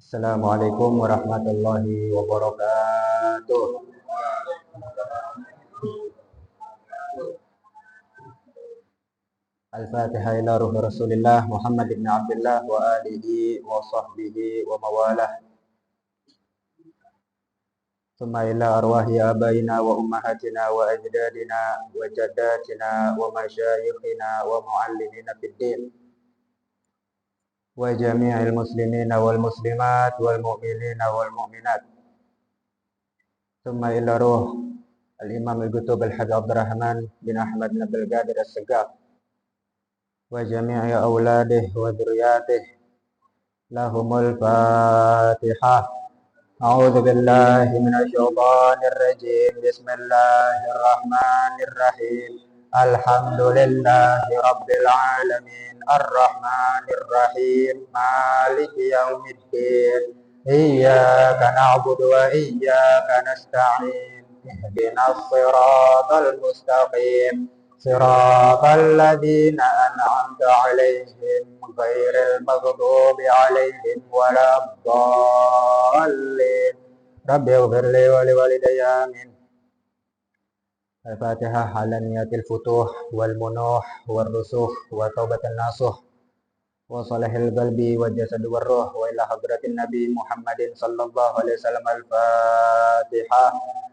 Assalamualaikum warahmatullahi wabarakatuh. Al-Fatihah ila ruhi Rasulillah Muhammad ibn Abdullah wa alihi wa sahbihi wa mawalah. Thumma ila arwahi abaina wa ummahatina wa ajdadina wa jaddatina wa masyayikhina wa muallimina fid din wa jami'il muslimina wal muslimat wal mu'minina wal mu'minat. Thumma ila ruh Al-Imam Al-Qutub Al-Habib Abdurrahman bin Ahmad bin Abdul Qadir As-Segaf wa jami'i auladih wa dzurriyyatih. Lahumul Fatihah. A'udzu billahi minasy syaithanir rajim. Bismillahirrahmanirrahim. Alhamdulillahi rabbil alamin. Arrahmanir rahim. Maliki yaumiddin. Iyyaka na'budu wa iyyaka nasta'in. Ihdinas siratal mustaqim. Siratal ladzina an'amta 'alaihim ghairil maghdubi 'alaihim waladdallin. Rabbi ighfir li wa liwalidayya amin. Al-Fatihah ala niyatil futuh wal munuh wal rusuh wa taubatan nasuh wa salahil qalbi wa jasad war ruh wa ila hadratin nabi Muhammadin sallallahu alaihi wasallam. Al-Fatihah.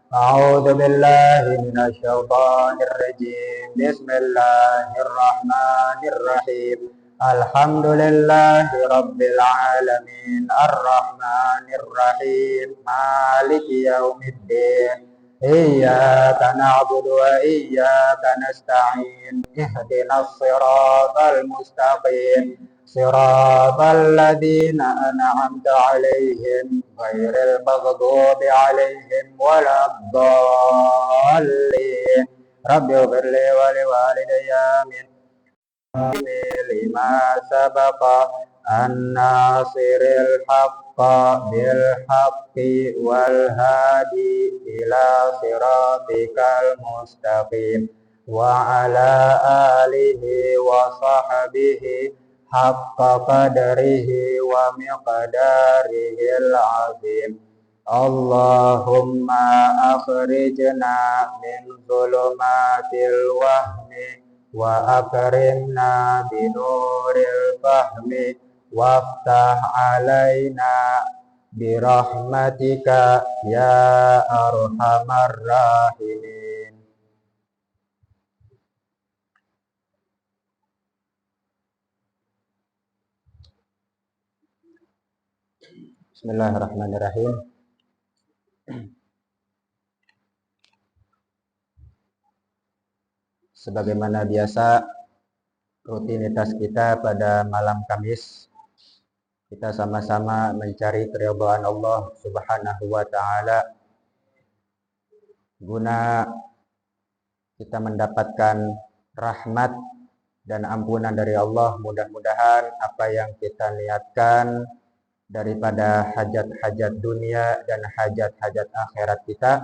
A'udzu billahi minasy syaithanir rajim. Bismillahirrahmanirrahim. Alhamdulillahi rabbil alamin. Arrahmanir rahim. Maliki yaumiddin. Iyyaka na'budu wa iyyaka nasta'in. Ihdinas siratal mustaqim. Siratal ladzina an'amta 'alaihim ghairil maghdubi 'alaihim waladdallin. Rabbi ighfir li wa liwalidayya amin. Lima sabaqa an-nasiril haqqa bil haqqi wal hadi ila siratikal mustaqim wa ala alihi wa sahbihi haqqa qadrihi wa miqdarihil azim. Allahumma akhrijna min zulumatil wahmi wa akrimna binuril fahmi waftah alaina birahmatika ya arhamar rahimin. Bismillahirrahmanirrahim. Sebagaimana biasa rutinitas kita pada malam Kamis, kita sama-sama mencari keridhaan Allah Subhanahu wa taala guna kita mendapatkan rahmat dan ampunan dari Allah. Mudah-mudahan apa yang kita niatkan daripada hajat-hajat dunia dan hajat-hajat akhirat kita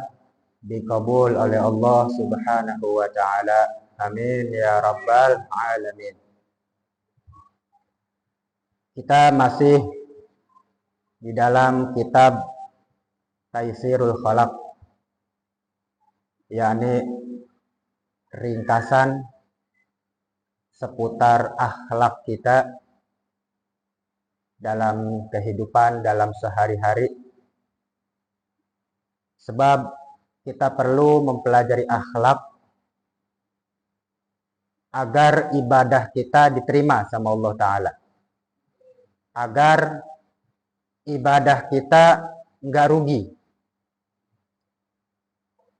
dikabul oleh Allah Subhanahu wa taala. Amin ya rabbal alamin. Kita masih di dalam kitab Taisirul Khalaq, yakni ringkasan seputar akhlak kita dalam kehidupan, dalam sehari-hari. Sebab kita perlu mempelajari akhlak agar ibadah kita diterima sama Allah Ta'ala, agar ibadah kita nggak rugi.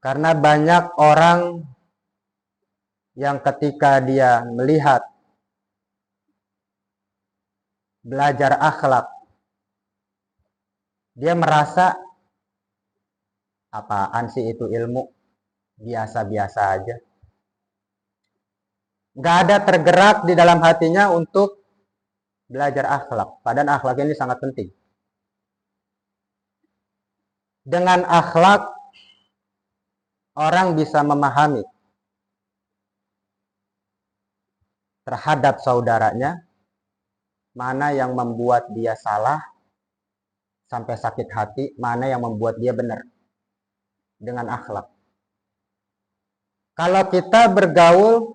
Karena banyak orang yang ketika dia melihat belajar akhlak, dia merasa apaan sih itu ilmu, biasa-biasa aja. Nggak ada tergerak di dalam hatinya untuk belajar akhlak. Padahal akhlak ini sangat penting. Dengan akhlak orang bisa memahami terhadap saudaranya mana yang membuat dia salah, sampai sakit hati, mana yang membuat dia benar dengan akhlak. Kalau kita bergaul,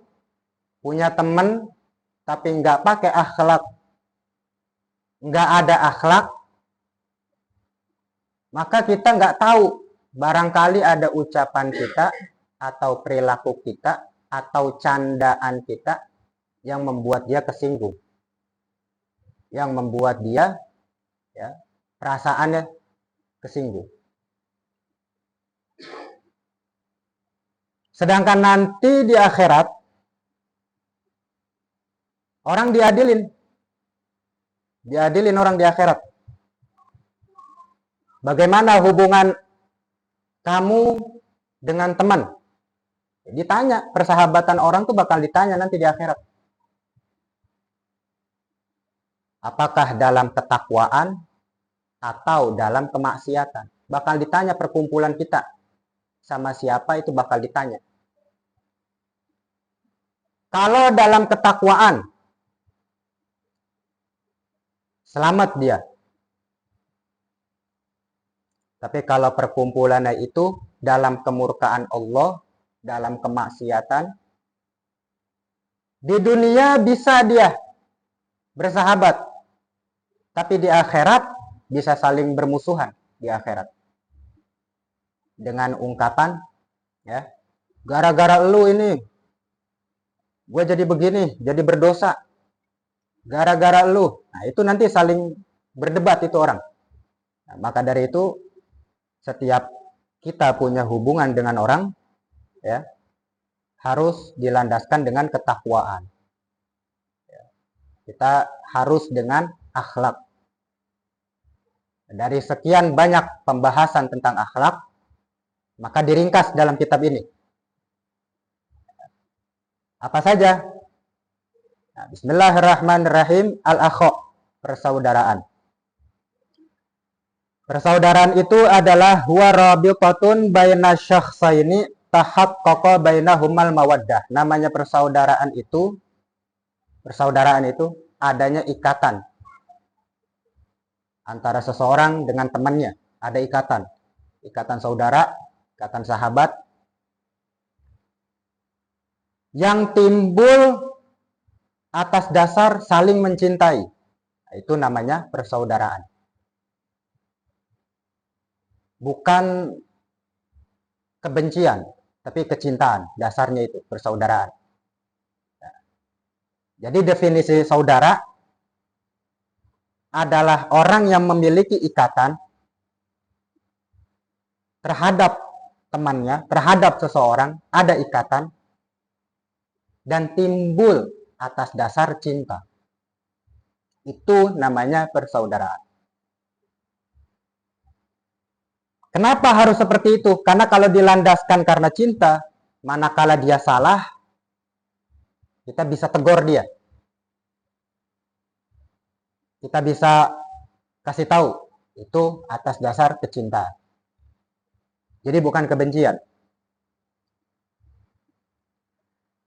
punya teman, tapi nggak pakai akhlak, nggak ada akhlak, maka kita nggak tahu, barangkali ada ucapan kita, atau perilaku kita, atau candaan kita, yang membuat dia kesinggung, yang membuat dia perasaannya kesinggung. Sedangkan nanti di akhirat, orang diadilin orang di akhirat. Bagaimana hubungan kamu dengan teman? Ditanya, persahabatan orang tuh bakal ditanya nanti di akhirat. Apakah dalam ketakwaan atau dalam kemaksiatan? Bakal ditanya perkumpulan kita sama siapa, itu bakal ditanya. Kalau dalam ketakwaan, selamat dia. Tapi kalau perkumpulannya itu dalam kemurkaan Allah, dalam kemaksiatan, di dunia bisa dia bersahabat, tapi di akhirat bisa saling bermusuhan di akhirat. Dengan ungkapan, gara-gara lu ini gue jadi begini, jadi berdosa. Gara-gara lu. Nah, itu nanti saling berdebat itu orang. Nah, maka dari itu, setiap kita punya hubungan dengan orang, harus dilandaskan dengan ketakwaan. Kita harus dengan akhlak. Dari sekian banyak pembahasan tentang akhlak, maka diringkas dalam kitab ini. Apa saja? Nah, bismillahirrahmanirrahim. Al-akho, persaudaraan. Persaudaraan itu adalah huwa rabiqatun baina syakhsaini tahaqqaqa bainahumal mawaddah. Namanya persaudaraan itu adanya ikatan antara seseorang dengan temannya. Ada ikatan saudara, ikatan sahabat, yang timbul atas dasar saling mencintai. Itu namanya persaudaraan. Bukan kebencian, tapi kecintaan. Dasarnya itu persaudaraan. Jadi definisi saudara adalah orang yang memiliki ikatan terhadap temannya, terhadap seseorang, ada ikatan, dan timbul atas dasar cinta. Itu namanya persaudaraan. Kenapa harus seperti itu? Karena kalau dilandaskan karena cinta, manakala dia salah, kita bisa tegur dia. Kita bisa kasih tahu, itu atas dasar kecintaan. Jadi bukan kebencian.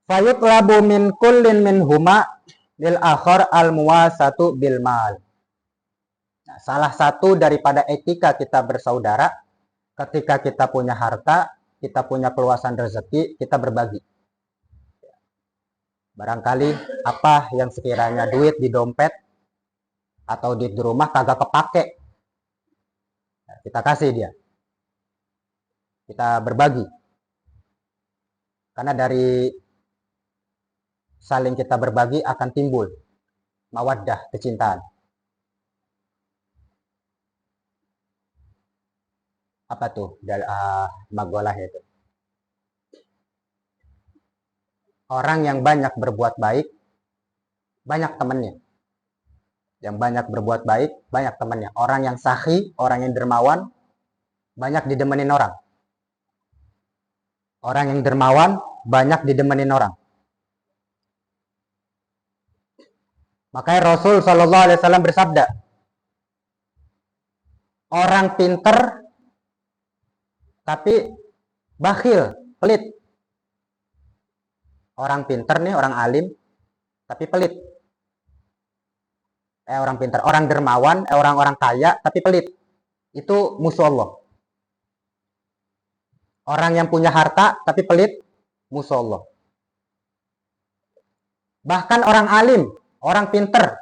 Fayutlabu min kullin min huma lil akhar al muwasatu bil mal. Nah, salah satu daripada etika kita bersaudara, ketika kita punya harta, kita punya keluasan rezeki, kita berbagi. Barangkali apa yang sekiranya duit di dompet atau di rumah kagak kepake, nah, kita kasih dia. Kita berbagi. Karena dari saling kita berbagi akan timbul mawaddah, kecintaan. Apa tuh? Magolah itu. Orang yang banyak berbuat baik, banyak temannya. Yang banyak berbuat baik, banyak temannya. Orang yang sakhi, orang yang dermawan, banyak didemenin orang. Orang yang dermawan, banyak didemenin orang. Makanya Rasul Shallallahu Alaihi Wasallam bersabda, orang pinter tapi bakhil, pelit. Orang pinter nih, orang alim, tapi pelit. Orang pinter, orang dermawan, orang-orang kaya, tapi pelit. itu musuh Allah. Orang yang punya harta tapi pelit, musuh Allah. Bahkan orang alim, orang pinter.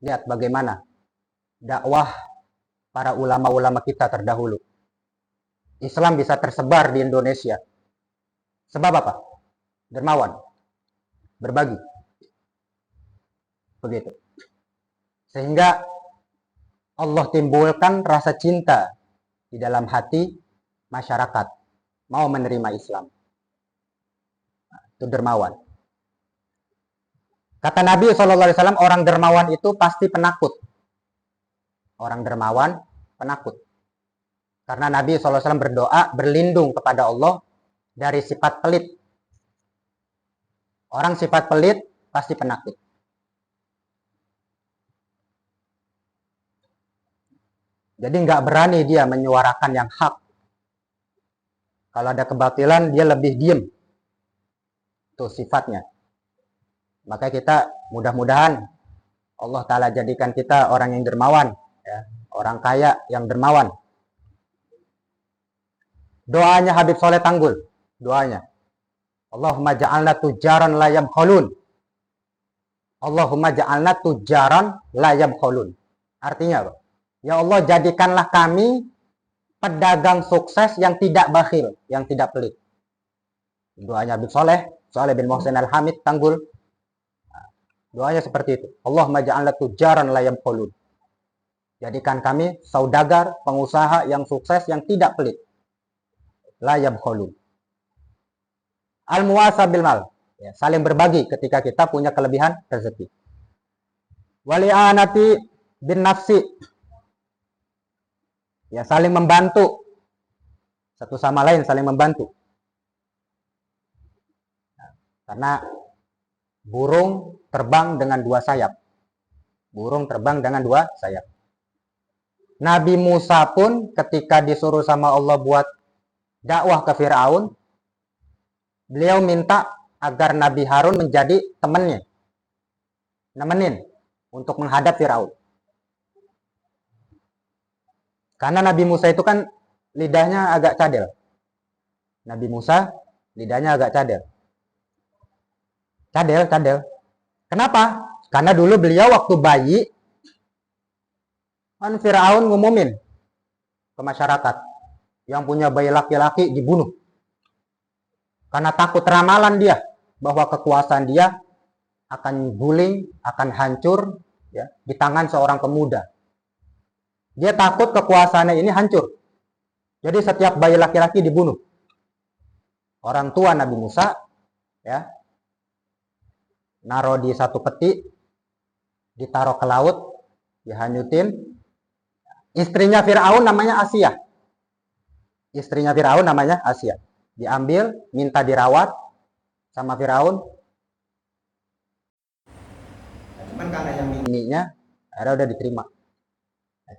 Lihat bagaimana dakwah para ulama-ulama kita terdahulu. Islam bisa tersebar di Indonesia. Sebab apa? Dermawan. Berbagi. Begitu. Sehingga Allah timbulkan rasa cinta di dalam hati masyarakat mau menerima Islam. Itu dermawan. Kata Nabi SAW, orang dermawan itu pasti penakut. Orang dermawan penakut. Karena Nabi SAW berdoa berlindung kepada Allah dari sifat pelit. Orang sifat pelit pasti penakut. Jadi nggak berani dia menyuarakan yang hak. Kalau ada kebatilan, dia lebih diem. Itu sifatnya. Maka kita mudah-mudahan Allah Ta'ala jadikan kita orang yang dermawan. Ya, orang kaya yang dermawan. Doanya Habib Soleh Tanggul. Doanya. Allahumma ja'alna tujaran la yabkhalun. Allahumma ja'alna tujaran la yabkhalun. Artinya apa? Ya Allah, jadikanlah kami pedagang sukses yang tidak bakhil, yang tidak pelit. Doanya Habib Soleh bin Muhsin Al-Hamid Tanggul. Doanya seperti itu. Allahumma ja'alna tujaran la yabkhalun. Jadikan kami saudagar, pengusaha yang sukses, yang tidak pelit. La yabkhalun. Al-muwasa bil mal. Ya, saling berbagi ketika kita punya kelebihan rezeki. Wali'anati bin nafsi. Ya, saling membantu. Satu sama lain saling membantu. Karena burung terbang dengan dua sayap. Burung terbang dengan dua sayap. Nabi Musa pun ketika disuruh sama Allah buat dakwah ke Firaun, beliau minta agar Nabi Harun menjadi temannya. Nemenin untuk menghadap Firaun. Karena Nabi Musa itu kan lidahnya agak cadel. Nabi Musa lidahnya agak cadel. Cadel. Kenapa? Karena dulu beliau waktu bayi, kan Firaun ngumumin ke masyarakat, yang punya bayi laki-laki dibunuh. Karena takut ramalan dia, bahwa kekuasaan dia akan guling, akan hancur ya, di tangan seorang pemuda. Dia takut kekuasaannya ini hancur. Jadi setiap bayi laki-laki dibunuh. Orang tua Nabi Musa ya, naruh di satu peti, ditaruh ke laut, dihanyutin. Istrinya Firaun namanya Asia. Istrinya Firaun namanya Asia. Diambil, minta dirawat sama Firaun. Cuman karena yang ininya, akhirnya udah diterima.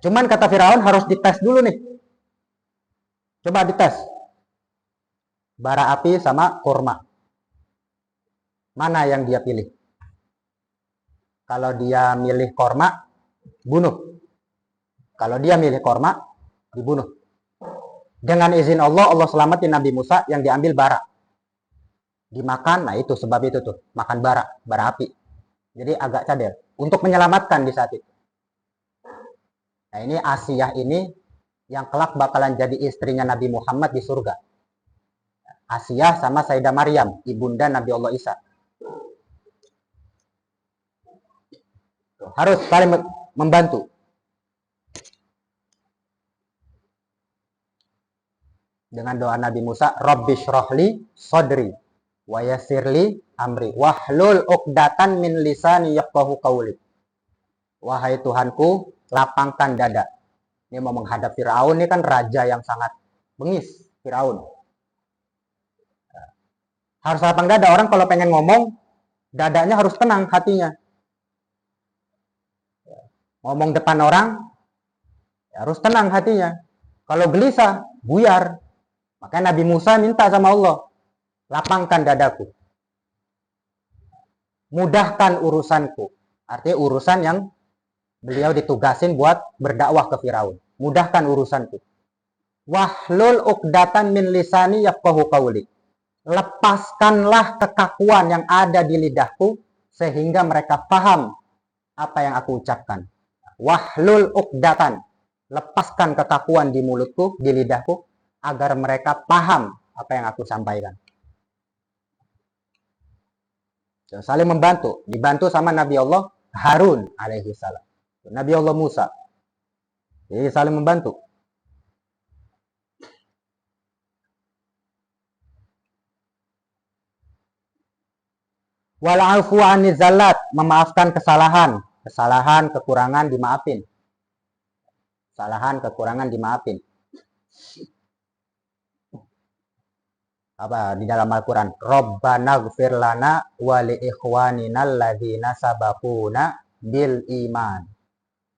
Cuman kata Firaun harus dites dulu nih. Coba dites. Bara api sama kurma. Mana yang dia pilih? Kalau dia milih kurma, bunuh. Kalau dia milih kurma, dibunuh. Dengan izin Allah, Allah selamatin Nabi Musa, yang diambil bara. Dimakan, nah itu sebab itu tuh. Makan bara api. Jadi agak cadel. Untuk menyelamatkan di saat itu. Nah ini Asiyah ini, yang kelak bakalan jadi istrinya Nabi Muhammad di surga. Asiyah sama Sayyidah Maryam, ibunda Nabi Allah Isa. Tuh, harus saling membantu. Dengan doa Nabi Musa, Rabbi syrahli sodri wa yassirli amri wahlul uqdatan min lisani yafqahu qawli. Wahai Tuhanku, lapangkan dada. Ini mau menghadap Firaun, ini kan raja yang sangat bengis, Firaun. Harus lapang dada. Orang kalau pengen ngomong, dadanya harus tenang hatinya. Ngomong depan orang, harus tenang hatinya. Kalau gelisah, buyar. Makanya Nabi Musa minta sama Allah, lapangkan dadaku. Mudahkan urusanku. Artinya urusan yang Beliau ditugasin buat berdakwah ke Firaun. Mudahkan urusanku. Wahlul uqdatan min lisani yafqahu qawli. Lepaskanlah kekakuan yang ada di lidahku sehingga mereka paham apa yang aku ucapkan. Wahlul uqdatan. Lepaskan kekakuan di mulutku, di lidahku agar mereka paham apa yang aku sampaikan. Saling membantu, dibantu sama Nabi Allah Harun alaihi salam, Nabi Allah Musa. Jadi saling membantu. Wal afu anil zallat, memaafkan kesalahan, kekurangan dimaafin. Kesalahan, kekurangan dimaafin. Apa di dalam Al-Qur'an? Rabbana ighfir lana wa li ikhwanina alladzina sabaquna bil iman.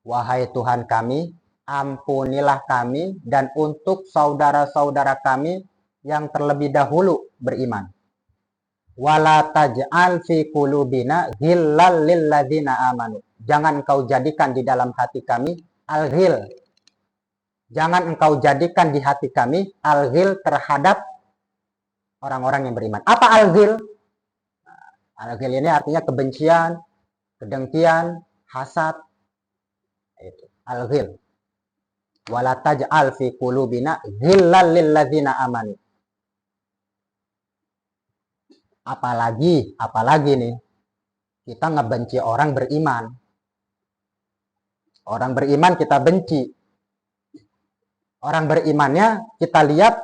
Wahai Tuhan kami, ampunilah kami dan untuk saudara-saudara kami yang terlebih dahulu beriman. Wala taj'al fi qulubina ghillal lil ladzina amanu. Jangan engkau jadikan di dalam hati kami al-ghil. Jangan engkau jadikan di hati kami al-ghil terhadap orang-orang yang beriman. Apa al-ghil? Al-ghil ini artinya kebencian, kedengkian, hasad. Itu al-ghil. Wala taj'al fi qulubina ghillal lil ladzina amanu. Apalagi nih, kita ngebenci orang beriman. Orang beriman kita benci. Orang berimannya kita lihat,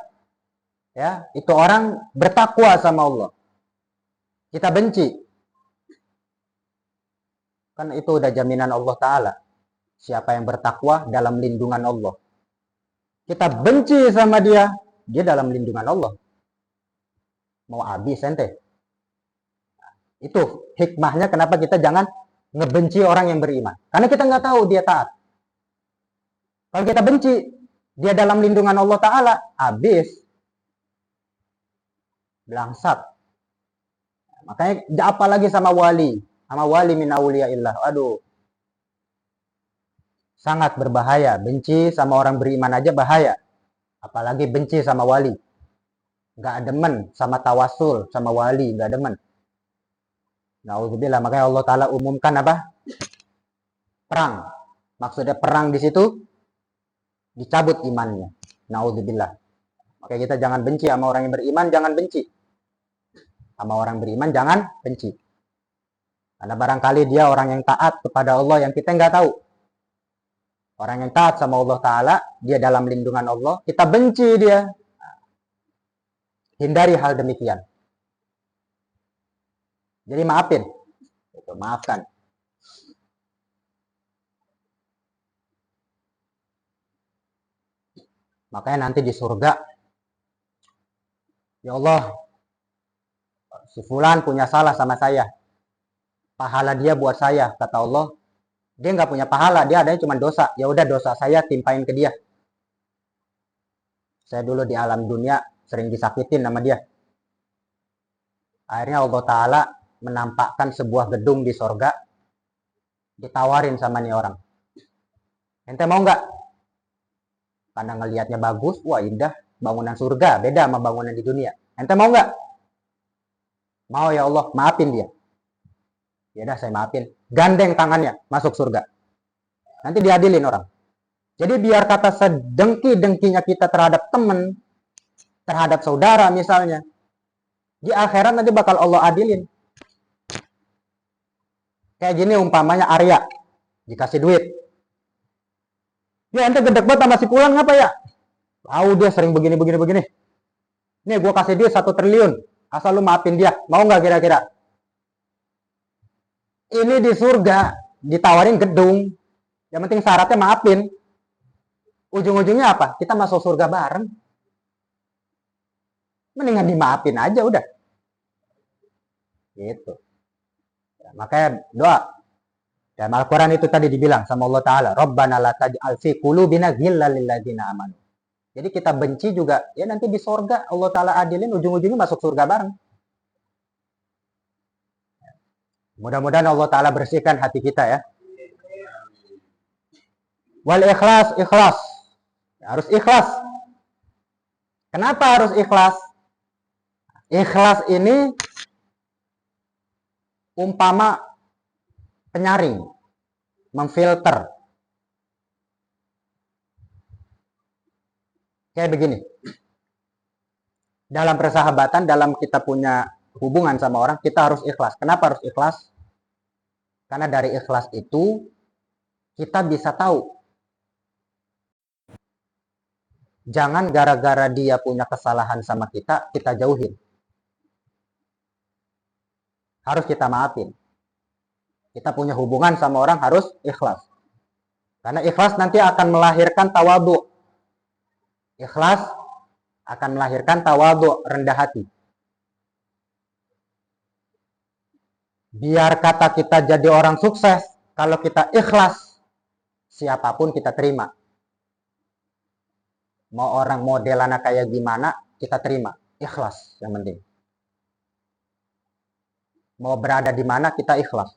ya, itu orang bertakwa sama Allah. Kita benci. Kan itu udah jaminan Allah Ta'ala. Siapa yang bertakwa dalam lindungan Allah. Kita benci sama dia, dia dalam lindungan Allah. Mau habis ente. Itu hikmahnya kenapa kita jangan ngebenci orang yang beriman. Karena kita nggak tahu dia taat. Kalau kita benci, dia dalam lindungan Allah Ta'ala, habis. Belangsat. Makanya apalagi sama wali min auliyaillah. Aduh. Sangat berbahaya. Benci sama orang beriman aja bahaya. Apalagi benci sama wali. Nggak demen sama tawasul sama wali, nggak demen. Nauzubillah, makanya Allah Ta'ala umumkan apa? Perang. Maksudnya perang di situ dicabut imannya. Nauzubillah. Makanya kita jangan benci sama orang yang beriman, jangan benci. Sama orang beriman jangan benci. Karena barangkali dia orang yang taat kepada Allah yang kita nggak tahu. Orang yang taat sama Allah Ta'ala, dia dalam lindungan Allah, kita benci dia. Hindari hal demikian. Jadi maafin, maafkan. Makanya nanti di surga, ya Allah, si fulan punya salah sama saya. Pahala dia buat saya, kata Allah. Dia nggak punya pahala, dia adanya cuma dosa. Ya udah dosa saya timpain ke dia. Saya dulu di alam dunia sering disakitin sama dia. Akhirnya Allah Ta'ala menampakkan sebuah gedung di sorga, ditawarin sama nih orang. Ente mau nggak? Karena ngelihatnya bagus, wah indah, bangunan surga, beda sama bangunan di dunia. Ente mau nggak? Mau ya Allah, maafin dia. Ya udah saya maafin. Gandeng tangannya, masuk surga. Nanti diadilin orang. Jadi biar kata sedengki-dengkinya kita terhadap teman, terhadap saudara misalnya, di akhirat nanti bakal Allah adilin. Kayak gini umpamanya Arya dikasih duit. Ya ente gedek banget sama si Pulang ngapa ya? Tahu dia sering begini. Nih gue kasih dia 1 triliun. Asal lu maafin dia. Mau nggak kira-kira? Ini di surga ditawarin gedung. Yang penting syaratnya maafin. Ujung-ujungnya apa? Kita masuk surga bareng. Mendingan dimaafin aja udah. Gitu. Makanya doa dalam Al-Quran itu tadi dibilang sama Allah Ta'ala, Rabbana la taj'al fi qulubina ghillal lil ladzina amanu. Jadi kita benci juga, ya nanti di sorga Allah Ta'ala adilin, ujung-ujungnya masuk surga bareng. Mudah-mudahan Allah Ta'ala bersihkan hati kita ya. Wal ikhlas, ikhlas. Harus ikhlas. Kenapa harus ikhlas? Ikhlas ini umpama penyaring, memfilter. Kayak begini. Dalam persahabatan, dalam kita punya hubungan sama orang, kita harus ikhlas. Kenapa harus ikhlas? Karena dari ikhlas itu kita bisa tahu. Jangan gara-gara dia punya kesalahan sama kita jauhin. Harus kita maafin. Kita punya hubungan sama orang harus ikhlas. Karena ikhlas nanti akan melahirkan tawadhu. Ikhlas akan melahirkan tawadhu, rendah hati. Biar kata kita jadi orang sukses, kalau kita ikhlas, siapapun kita terima. Mau orang modelannya kayak gimana, kita terima. Ikhlas yang penting. Mau berada di mana, kita ikhlas.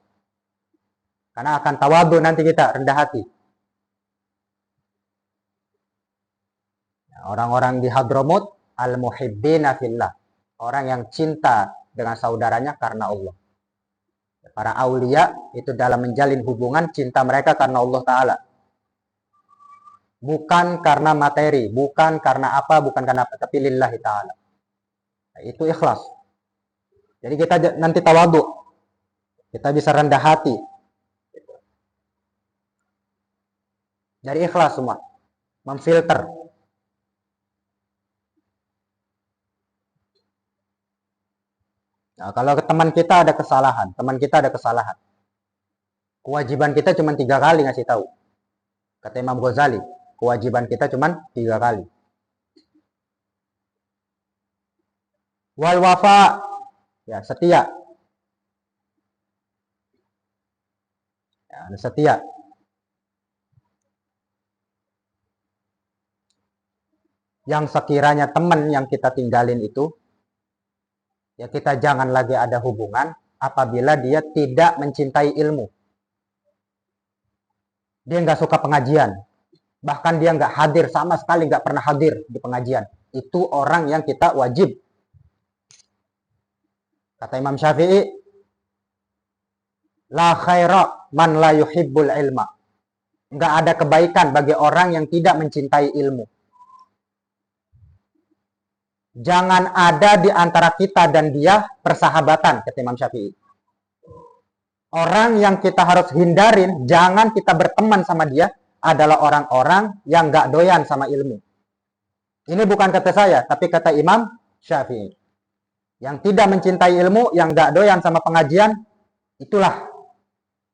Karena akan tawadhu nanti kita, rendah hati. Orang-orang di Hadramut, al-muhibbina fillah. Orang yang cinta dengan saudaranya karena Allah. Para aulia itu dalam menjalin hubungan cinta mereka karena Allah Ta'ala. Bukan karena materi, bukan karena apa, bukan karena apa, tapi lillahi ta'ala. Itu ikhlas. Jadi kita nanti tawadhu. Kita bisa rendah hati. Dari ikhlas semua. Memfilter. Nah, kalau teman kita ada kesalahan. Kewajiban kita cuma 3 kali ngasih tahu. Kata Imam Ghazali, kewajiban kita cuma 3 kali. Wal wafa, ya setia. Ya, setia. Yang sekiranya teman yang kita tinggalin itu, ya kita jangan lagi ada hubungan apabila dia tidak mencintai ilmu. Dia nggak suka pengajian. Bahkan dia nggak hadir, sama sekali nggak pernah hadir di pengajian. Itu orang yang kita wajib. Kata Imam Syafi'i, la khaira man la yuhibbul ilma. Nggak ada kebaikan bagi orang yang tidak mencintai ilmu. Jangan ada di antara kita dan dia persahabatan, kata Imam Syafi'i. Orang yang kita harus hindarin, jangan kita berteman sama dia, adalah orang-orang yang gak doyan sama ilmu. Ini bukan kata saya, tapi kata Imam Syafi'i. Yang tidak mencintai ilmu, yang gak doyan sama pengajian, itulah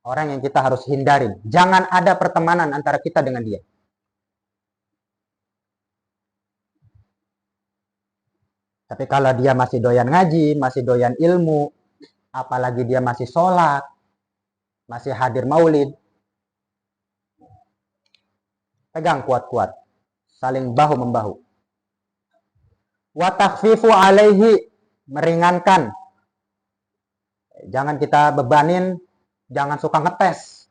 orang yang kita harus hindarin. Jangan ada pertemanan antara kita dengan dia. Tapi kalau dia masih doyan ngaji, masih doyan ilmu, apalagi dia masih sholat, masih hadir maulid, pegang kuat-kuat, saling bahu-membahu. Wa takhfifu alaihi, meringankan. Jangan kita bebanin, jangan suka ngetes.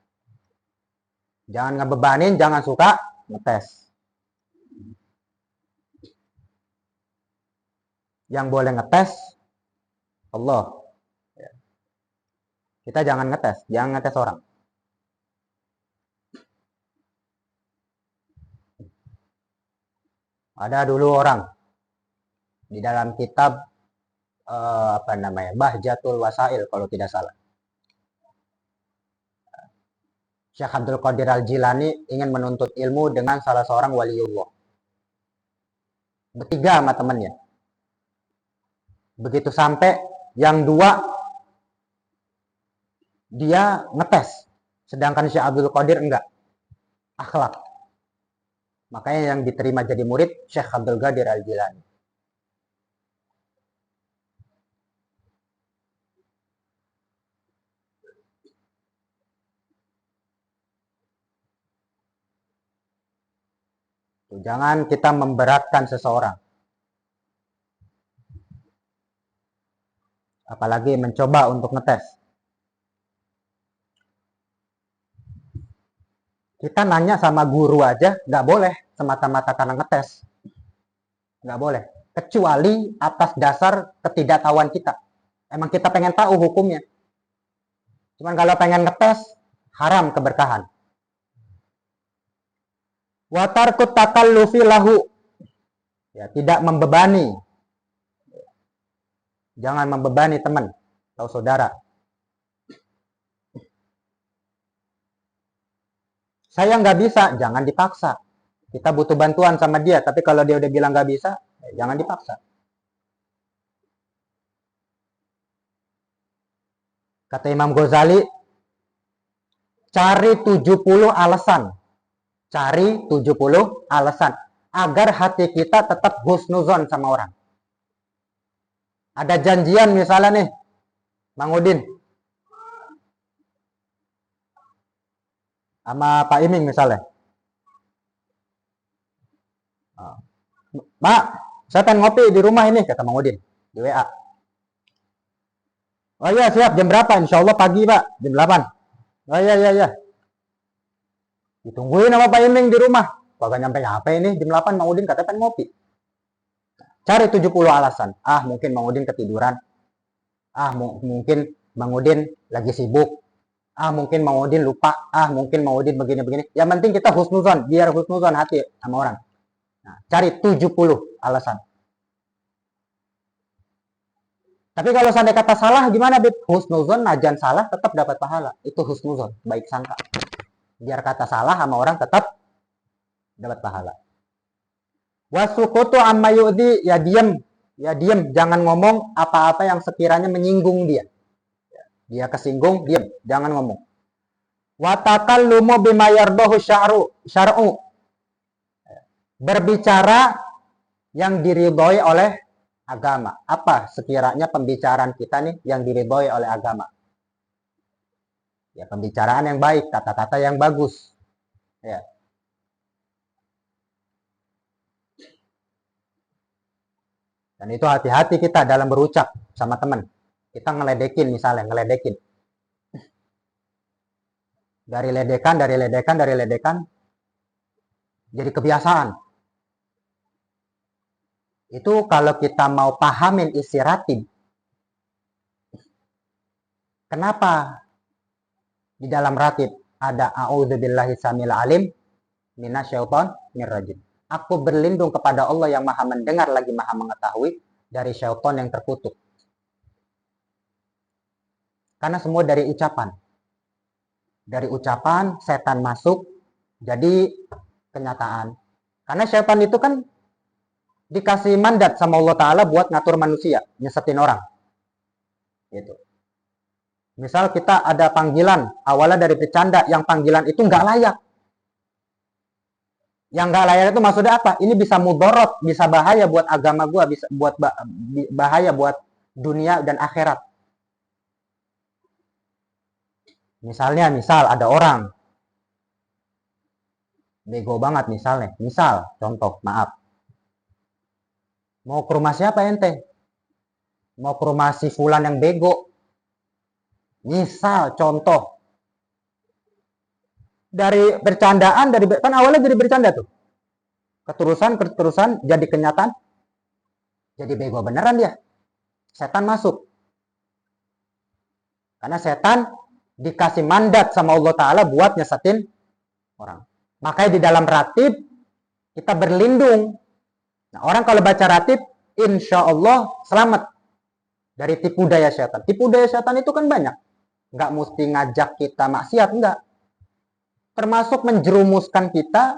Jangan ngebebanin, jangan suka ngetes. Yang boleh ngetes Allah. Kita jangan ngetes orang. Ada dulu orang di dalam kitab Bahjatul Wasail kalau tidak salah. Syekh Abdul Qadir Al-Jilani ingin menuntut ilmu dengan salah seorang waliullah. Bertiga sama temannya. Begitu sampai yang 2 dia ngetes, sedangkan Syekh Abdul Qadir enggak. Akhlak. Makanya yang diterima jadi murid Syekh Abdul Qadir Al-Jilani. Jangan kita memberatkan seseorang. Apalagi mencoba untuk ngetes. Kita nanya sama guru aja nggak boleh semata-mata karena ngetes. Nggak boleh. Kecuali atas dasar ketidaktahuan kita. Emang kita pengen tahu hukumnya. Cuman kalau pengen ngetes, haram keberkahan. Wa tarkut takallufi lahu. Ya, tidak membebani. Jangan membebani teman atau saudara. Saya nggak bisa, jangan dipaksa. Kita butuh bantuan sama dia, tapi kalau dia udah bilang nggak bisa, jangan dipaksa. Kata Imam Ghazali, cari 70 alasan. Cari 70 alasan agar hati kita tetap husnuzon sama orang. Ada janjian misalnya nih, Mang Udin sama Pak Iming misalnya. Mak, saya pengen ngopi di rumah ini, kata Mang Udin di WA. Oh iya siap, jam berapa? Insya Allah pagi Pak, jam 8. Oh iya. Ditungguin sama Pak Iming di rumah. Kagak nyampe-nyampe ini, jam 8 Mang Udin kata pengen ngopi. Cari 70 alasan. Ah mungkin Mang Udin ketiduran. Ah mungkin Mang Udin lagi sibuk. Ah mungkin Mang Udin lupa. Ah mungkin Mang Udin begini-begini. Yang penting kita husnuzon, biar husnuzon hati sama orang. Nah, cari 70 alasan. Tapi kalau sampai kata salah gimana, Bib? Husnuzon, najan salah tetap dapat pahala. Itu husnuzon, baik sangka. Biar kata salah sama orang tetap dapat pahala. Wasukutu amma yu'di, ya diem, jangan ngomong apa-apa yang sekiranya menyinggung dia. Dia kesinggung, diem, jangan ngomong. Wa takallumu bima yardahu syar'u. Berbicara yang diridhoi oleh agama. Apa sekiranya pembicaraan kita nih yang diridhoi oleh agama? Ya, pembicaraan yang baik, kata-kata yang bagus. Ya. Dan itu hati-hati kita dalam berucap sama teman. Kita ngeledekin misalnya, ngeledekin. Dari ledekan, jadi kebiasaan. Itu kalau kita mau pahamin isi ratib. Kenapa di dalam ratib ada a'udzubillahi samil alim minasyaitonir rajim. Aku berlindung kepada Allah yang maha mendengar lagi maha mengetahui dari syaitan yang terkutuk. Karena semua dari ucapan. Dari ucapan setan masuk jadi kenyataan. Karena syaitan itu kan dikasih mandat sama Allah Ta'ala buat ngatur manusia, nyesetin orang. Gitu. Misal kita ada panggilan, awalnya dari bercanda, yang panggilan itu nggak layak. Yang nggak layak itu maksudnya apa? Ini bisa mudorot, bisa bahaya buat agama gua, bisa buat bahaya buat dunia dan akhirat. Misalnya, ada orang bego banget misalnya, contoh, maaf. Mau ke rumah siapa ente? Mau ke rumah si fulan yang bego. Misal, contoh. Dari bercandaan, kan awalnya jadi bercanda tuh. Keterusan jadi kenyataan. Jadi bego beneran dia. Setan masuk. Karena setan dikasih mandat sama Allah Ta'ala buat nyesetin orang. Makanya di dalam ratib, kita berlindung. Nah, orang kalau baca ratib, insya Allah selamat dari tipu daya setan. Tipu daya setan itu kan banyak. Nggak mesti ngajak kita maksiat, enggak. Termasuk menjerumuskan kita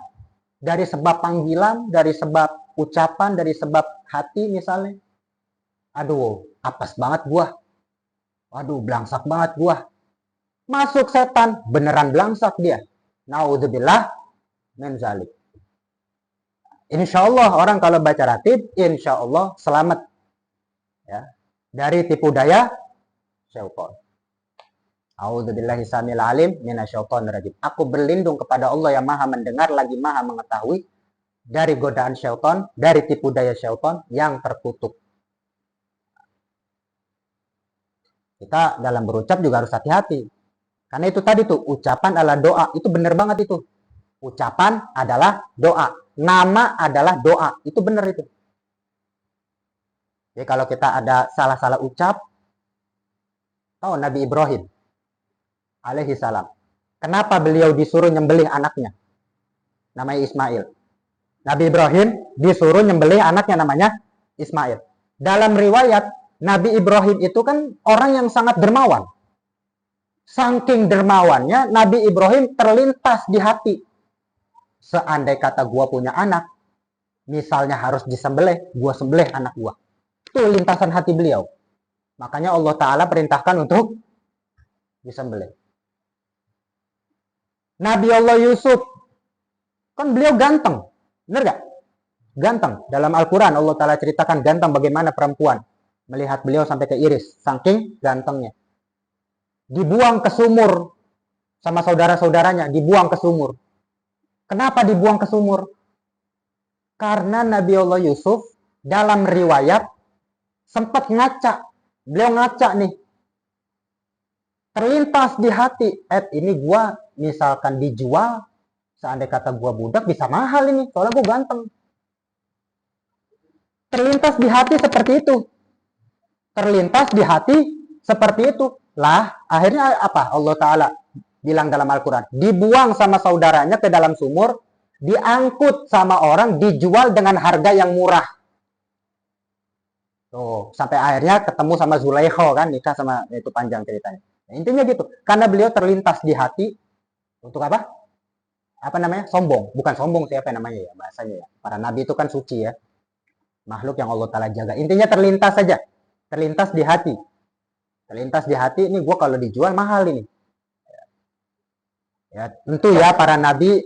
dari sebab panggilan, dari sebab ucapan, dari sebab hati misalnya. Aduh, apes banget gua. Aduh, blangsak banget gua. Masuk setan, beneran blangsak dia. Naudzubillah min zalik. Insya Allah orang kalau baca ratib, insya Allah selamat ya, dari tipu daya syaitan. A'udzubillahi samil alim minasyaitonir rajim. Aku berlindung kepada Allah yang maha mendengar lagi maha mengetahui dari godaan syaitan, dari tipu daya syaitan yang terkutuk. Kita dalam berucap juga harus hati-hati. Karena itu tadi tuh, ucapan adalah doa. Itu benar banget itu. Ucapan adalah doa. Nama adalah doa. Itu benar itu. Jadi kalau kita ada salah-salah ucap, tahu Nabi Ibrahim alaihi salam. Kenapa beliau disuruh nyembelih anaknya? Namanya Ismail. Nabi Ibrahim disuruh nyembelih anaknya namanya Ismail. Dalam riwayat, Nabi Ibrahim itu kan orang yang sangat dermawan. Saking dermawannya, Nabi Ibrahim terlintas di hati. Seandai kata gua punya anak, misalnya harus disembelih, gua sembelih anak gua. Itu lintasan hati beliau. Makanya Allah Ta'ala perintahkan untuk disembelih. Nabi Allah Yusuf, kan beliau ganteng. Benar gak? Ganteng. Dalam Al-Quran Allah Ta'ala ceritakan ganteng bagaimana perempuan melihat beliau sampai ke iris. Saking gantengnya. Dibuang ke sumur sama saudara-saudaranya. Dibuang ke sumur. Kenapa dibuang ke sumur? Karena Nabi Allah Yusuf dalam riwayat sempat ngaca. Beliau ngaca nih. Terlintas di hati. Ini gua misalkan dijual. Seandai kata gua budak bisa mahal ini. Soalnya gua ganteng. Terlintas di hati seperti itu. Terlintas di hati seperti itu. Lah, akhirnya apa? Allah Ta'ala bilang dalam Al-Quran. Dibuang sama saudaranya ke dalam sumur. Diangkut sama orang. Dijual dengan harga yang murah. Tuh, sampai akhirnya ketemu sama Zulaikha kan. Nikah sama, itu panjang ceritanya. Nah, intinya gitu. Karena beliau terlintas di hati. Untuk apa? Apa namanya? Sombong. Bukan sombong sih, apa namanya ya bahasanya ya. Para nabi itu kan suci ya. Makhluk yang Allah Ta'ala jaga. Intinya terlintas saja. Terlintas di hati. Terlintas di hati, ini gue kalau dijual mahal ini. Ya, tentu ya para nabi,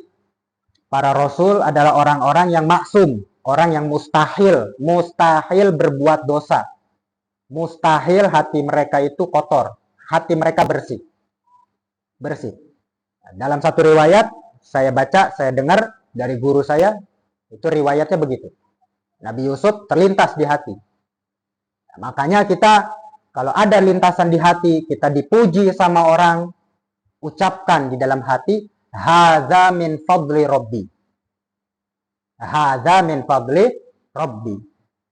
para rasul adalah orang-orang yang maksum. Orang yang mustahil. Mustahil berbuat dosa. Mustahil hati mereka itu kotor. Hati mereka bersih. Bersih. Dalam satu riwayat, saya baca, saya dengar dari guru saya, itu riwayatnya begitu. Nabi Yusuf terlintas di hati. Nah, makanya kita kalau ada lintasan di hati, kita dipuji sama orang, ucapkan di dalam hati, hadza min fadli rabbi. Hadza min fadli rabbi.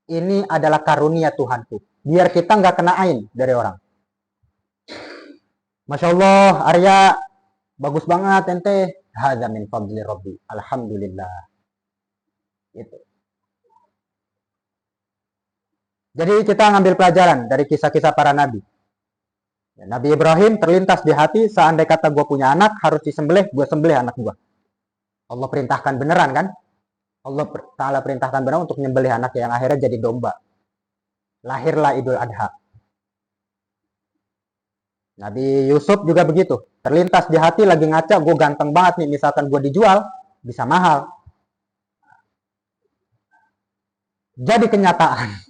Ini adalah karunia Tuhanku. Biar kita nggak kena ain dari orang. Masya Allah, Arya, bagus banget ente. Hadza min fadli rabbi. Alhamdulillah. Itu. Jadi kita ngambil pelajaran dari kisah-kisah para nabi. Nabi Ibrahim terlintas di hati, seandai kata gue punya anak, harus disembelih, gue sembelih anak gue. Allah perintahkan beneran kan? Allah Ta'ala perintahkan beneran untuk menyembelih anak yang akhirnya jadi domba. Lahirlah Idul Adha. Nabi Yusuf juga begitu. Terlintas di hati, lagi ngaca, gue ganteng banget nih, misalkan gue dijual, bisa mahal. Jadi kenyataan.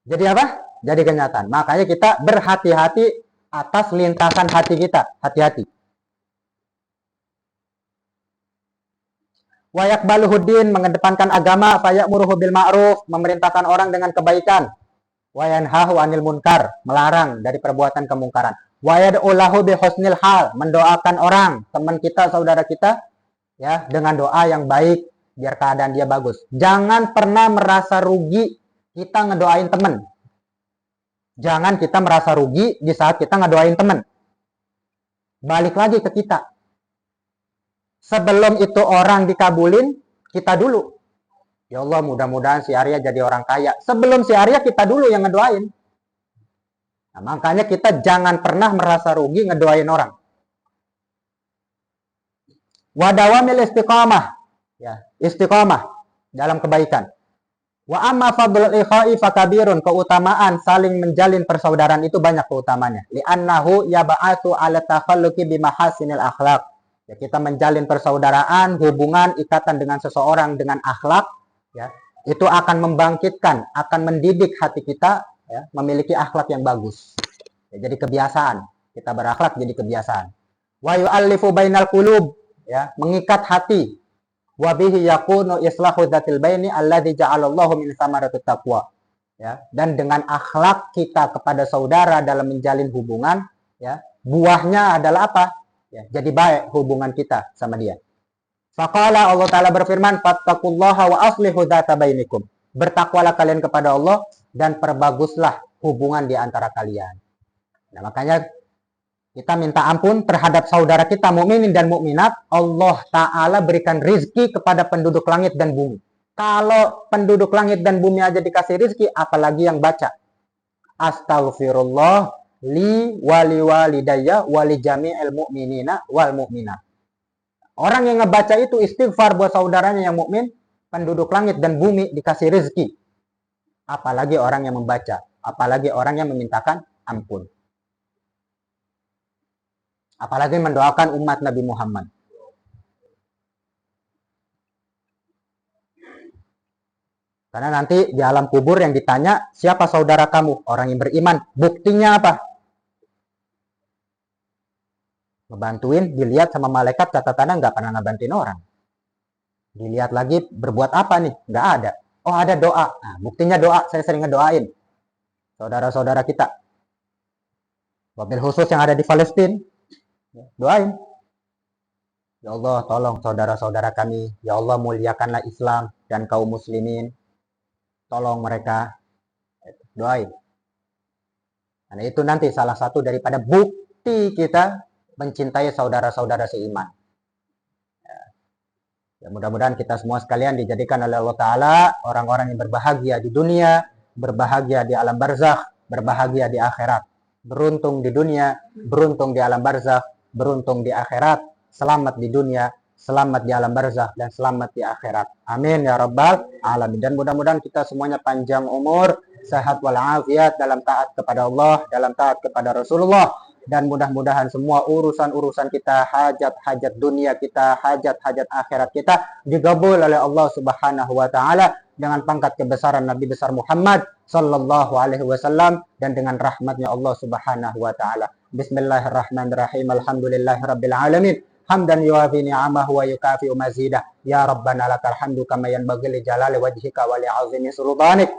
Jadi apa? Jadi kenyataan. Makanya kita berhati-hati atas lintasan hati kita. Hati-hati. Wa yaqbaluhuddin, mengedepankan agama, fa ya'muruhu bil ma'ruf, memerintahkan orang dengan kebaikan. Wa yanhahu 'anil munkar, melarang dari perbuatan kemungkaran. Wa yad'u lahu bi husnil hal, mendoakan orang, teman kita, saudara kita ya dengan doa yang baik biar keadaan dia bagus. Jangan pernah merasa rugi kita ngedoain teman. Jangan kita merasa rugi di saat kita ngedoain teman. Balik lagi ke kita. Sebelum itu orang dikabulin, kita dulu. Ya Allah, mudah-mudahan si Arya jadi orang kaya. Sebelum si Arya, kita dulu yang ngedoain. Nah, makanya kita jangan pernah merasa rugi ngedoain orang. Wadawamil istiqamah. Ya, istiqamah dalam kebaikan. Wa amma fadlul ikha'i fakabirun, keutamaan saling menjalin persaudaraan itu banyak keutamanya. Li'annahu yab'atsu 'ala takhalluqi bimahasinil akhlaq. Ya, kita menjalin persaudaraan, hubungan, ikatan dengan seseorang dengan akhlak, ya, itu akan membangkitkan, akan mendidik hati kita, ya, memiliki akhlak yang bagus. Ya, jadi kebiasaan, kita berakhlak jadi kebiasaan. Wa yu'allifu bainal qulub, ya, mengikat hati. Wa bihi yakunu islahu dzatil baini alladzi ja'alallahu min thamaratit taqwa. Ya, dan dengan akhlak kita kepada saudara dalam menjalin hubungan, ya, buahnya adalah apa? Ya, jadi baik hubungan kita sama dia. Faqala, Allah Ta'ala berfirman, fattaqullaha wa aslihu dzata bainikum. Bertakwalah kalian kepada Allah dan perbaguslah hubungan di antara kalian. Nah, makanya kita minta ampun terhadap saudara kita mukminin dan mukminat. Allah Ta'ala berikan rizki kepada penduduk langit dan bumi. Kalau penduduk langit dan bumi aja dikasih rizki, apalagi yang baca. Astaghfirullah li wali walidayya wali jami'il mu'minina wal mu'minat. Orang yang ngebaca itu istighfar buat saudaranya yang mukmin, penduduk langit dan bumi dikasih rezeki. Apalagi orang yang membaca, apalagi orang yang memintakan ampun. Apalagi mendoakan umat Nabi Muhammad. Karena nanti di alam kubur yang ditanya, siapa saudara kamu? Orang yang beriman. Buktinya apa? Ngebantuin, dilihat sama malaikat catatannya nggak pernah ngebantuin orang. Dilihat lagi berbuat apa nih? Nggak ada. Oh, ada doa. Nah, buktinya doa. Saya sering ngedoain saudara-saudara kita. Wabil khusus yang ada di Palestina. Doain. Ya Allah, tolong saudara-saudara kami. Ya Allah, muliakanlah Islam dan kaum muslimin. Tolong mereka. Doain. Karena itu nanti salah satu daripada bukti kita mencintai saudara-saudara seiman. Ya, mudah-mudahan kita semua sekalian dijadikan oleh Allah Ta'ala orang-orang yang berbahagia di dunia, berbahagia di alam barzakh, berbahagia di akhirat. Beruntung di dunia, beruntung di alam barzakh, beruntung di akhirat, selamat di dunia, selamat di alam barzakh, dan selamat di akhirat. Amin ya rabbal alamin. Dan mudah-mudahan kita semuanya panjang umur, sehat walafiat dalam taat kepada Allah, dalam taat kepada Rasulullah. Dan mudah-mudahan semua urusan-urusan kita, hajat-hajat dunia kita, hajat-hajat akhirat kita digabul oleh Allah Subhanahu wa Ta'ala dengan pangkat kebesaran Nabi besar Muhammad sallallahu alaihi wasallam dan dengan rahmatnya Allah Subhanahu wa Ta'ala. Bismillahirrahmanirrahim. Alhamdulillahirabbil alamin. Hamdan yuwafi ni'amahu wa yukafi mazidah. Ya Rabbana lakal hamdu kama yanbaghi li jalali wajhika wa li 'azimi sultanik.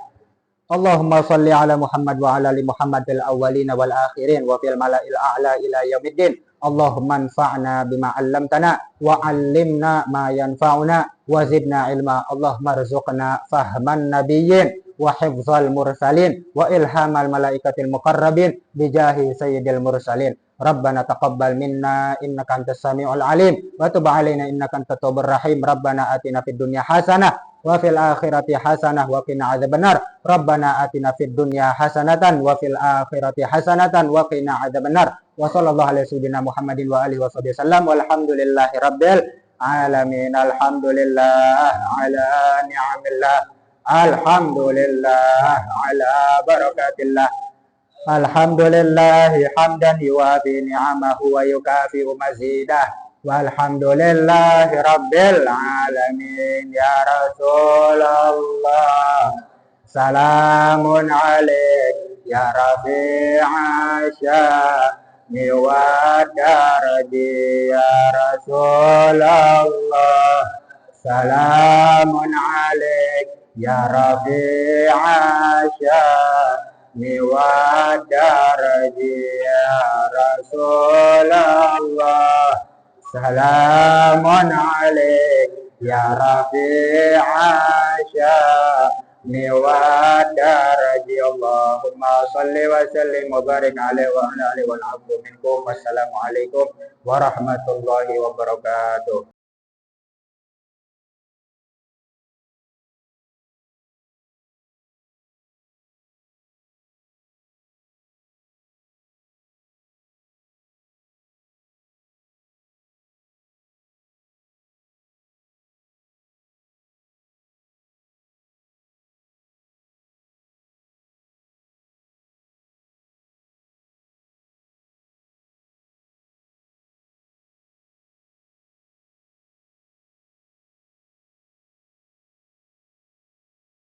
Allahumma salli ala Muhammad wa ala ali Muhammad fil awwalin wal akhirin wa fil mala'il a'la ila yaumiddin. Allahumma anfa'na bima 'allamtana wa 'allimna ma yanfa'una wa zidna ilma. Allahumma rzuqna fahman nabiyyin wa hifdzal mursalin wa ilhamal malaikatil muqarrabin bijahi sayyidil mursalin. Rabbana taqabbal minna innaka antas samiul alim wa tub 'alaina innaka antat tawwabur rahim. Rabbana atina fid dunya hasanah wa fil akhirati hasanah wa qina adzabannar. Rabbana atina fid dunya hasanatan wa fil akhirati hasanatan wa qina adzabannar. Wa sallallahu alaihi wasallam Muhammadin wa alihi wasallam sallam walhamdulillahi rabbil alamin. Alhamdulillah ala ni'amillah. Alhamdulillah ala barakatillah. Alhamdulillahi hamdan yuwafi ni'amahu wa yukafi mazidah. Walhamdulillahi rabbil alamin. Ya Rasulullah, salamun alaik ya rafi'a sya'ni wa daraji. Ya Rasulullah, salamun alaik ya rafi'a sya'ni wa daraji. Ya Rasulullah, salamun alaik ya rafi'a sya'ni wa daraji. Allahumma salli wa sallim wa barik alaihi wa ala alihi wa minkum. Wassalamualaikum warahmatullahi wabarakatuh.